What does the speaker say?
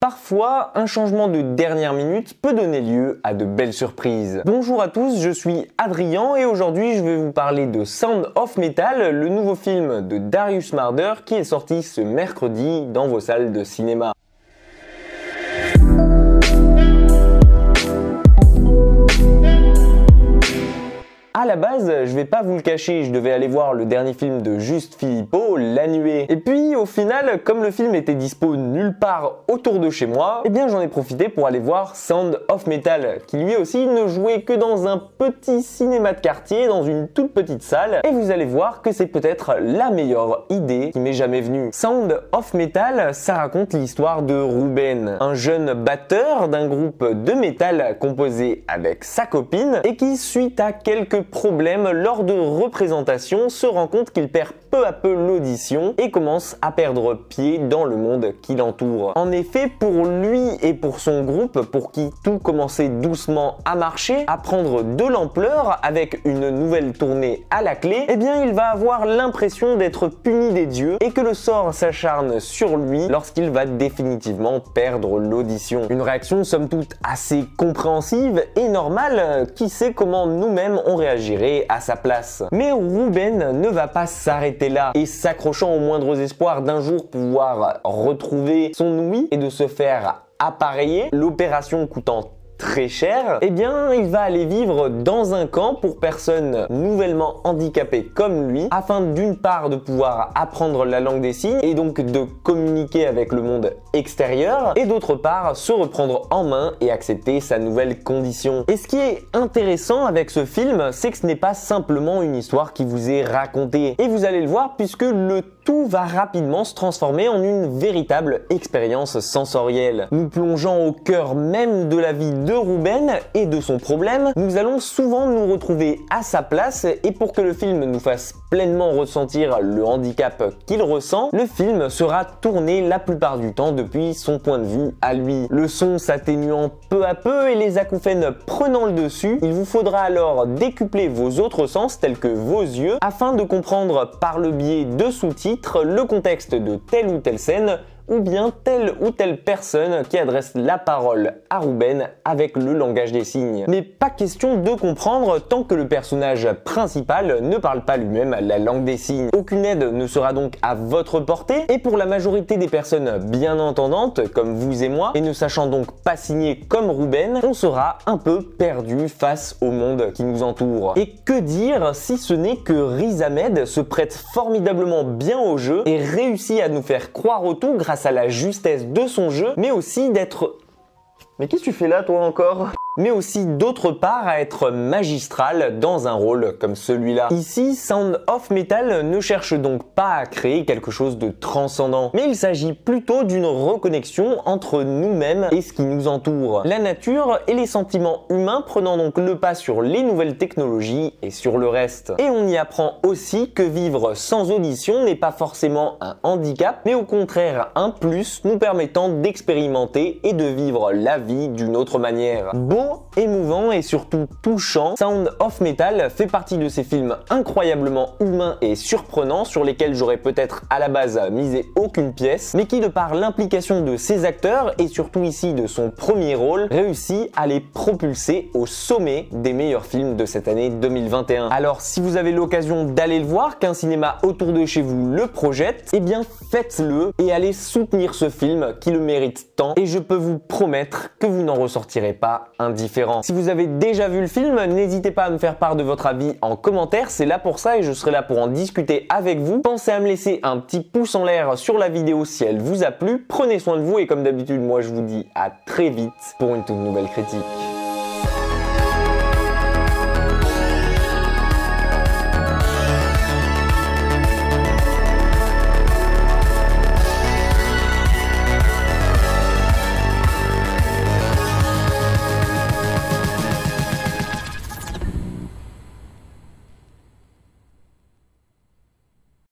Parfois, un changement de dernière minute peut donner lieu à de belles surprises. Bonjour à tous, je suis Adrien et aujourd'hui je vais vous parler de Sound of Metal, le nouveau film de Darius Marder qui est sorti ce mercredi dans vos salles de cinéma. À la base, je vais pas vous le cacher, je devais aller voir le dernier film de Juste Philippot, La Nuée. Et puis au final, comme le film était dispo nulle part autour de chez moi, eh bien j'en ai profité pour aller voir Sound of Metal, qui lui aussi ne jouait que dans un petit cinéma de quartier, dans une toute petite salle. Et vous allez voir que c'est peut-être la meilleure idée qui m'est jamais venue. Sound of Metal, ça raconte l'histoire de Ruben, un jeune batteur d'un groupe de métal composé avec sa copine et qui, suite à quelques problème lors de représentation, se rend compte qu'il perd peu à peu l'audition et commence à perdre pied dans le monde qui l'entoure. En effet, pour lui et pour son groupe, pour qui tout commençait doucement à marcher, à prendre de l'ampleur avec une nouvelle tournée à la clé, eh bien il va avoir l'impression d'être puni des dieux et que le sort s'acharne sur lui lorsqu'il va définitivement perdre l'audition. Une réaction somme toute assez compréhensive et normale, qui sait comment nous-mêmes on réagirait à sa place. Mais Ruben ne va pas s'arrêter là et s'accrochant aux moindres espoirs d'un jour pouvoir retrouver son ouïe et de se faire appareiller, l'opération coûtant très cher, eh bien il va aller vivre dans un camp pour personnes nouvellement handicapées comme lui, afin d'une part de pouvoir apprendre la langue des signes et donc de communiquer avec le monde extérieur, et d'autre part se reprendre en main et accepter sa nouvelle condition. Et ce qui est intéressant avec ce film, c'est que ce n'est pas simplement une histoire qui vous est racontée, et vous allez le voir puisque le tout va rapidement se transformer en une véritable expérience sensorielle. Nous plongeant au cœur même de la vie de Ruben et de son problème, nous allons souvent nous retrouver à sa place, et pour que le film nous fasse pleinement ressentir le handicap qu'il ressent, le film sera tourné la plupart du temps depuis son point de vue à lui. Le son s'atténuant peu à peu et les acouphènes prenant le dessus, il vous faudra alors décupler vos autres sens tels que vos yeux afin de comprendre par le biais de sous-titres le contexte de telle ou telle scène, ou bien telle ou telle personne qui adresse la parole à Ruben avec le langage des signes. Mais pas question de comprendre tant que le personnage principal ne parle pas lui-même la langue des signes. Aucune aide ne sera donc à votre portée, et pour la majorité des personnes bien entendantes comme vous et moi, et ne sachant donc pas signer comme Ruben, on sera un peu perdu face au monde qui nous entoure. Et que dire si ce n'est que Riz Ahmed se prête formidablement bien au jeu et réussit à nous faire croire au tout grâce à la justesse de son jeu, mais aussi d'être... Mais qu'est-ce que tu fais là toi encore ? Mais aussi d'autre part à être magistral dans un rôle comme celui-là. Ici, Sound of Metal ne cherche donc pas à créer quelque chose de transcendant, mais il s'agit plutôt d'une reconnexion entre nous-mêmes et ce qui nous entoure. La nature et les sentiments humains prenant donc le pas sur les nouvelles technologies et sur le reste. Et on y apprend aussi que vivre sans audition n'est pas forcément un handicap, mais au contraire un plus nous permettant d'expérimenter et de vivre la vie d'une autre manière. Beau, émouvant et surtout touchant, Sound of Metal fait partie de ces films incroyablement humains et surprenants sur lesquels j'aurais peut-être à la base misé aucune pièce, mais qui de par l'implication de ses acteurs et surtout ici de son premier rôle, réussit à les propulser au sommet des meilleurs films de cette année 2021. Alors si vous avez l'occasion d'aller le voir, qu'un cinéma autour de chez vous le projette, eh bien faites-le et allez soutenir ce film qui le mérite tant, et je peux vous promettre que vous n'en ressortirez pas indifférent. Si vous avez déjà vu le film, n'hésitez pas à me faire part de votre avis en commentaire, c'est là pour ça et je serai là pour en discuter avec vous. Pensez à me laisser un petit pouce en l'air sur la vidéo si elle vous a plu, prenez soin de vous et comme d'habitude moi je vous dis à très vite pour une toute nouvelle critique.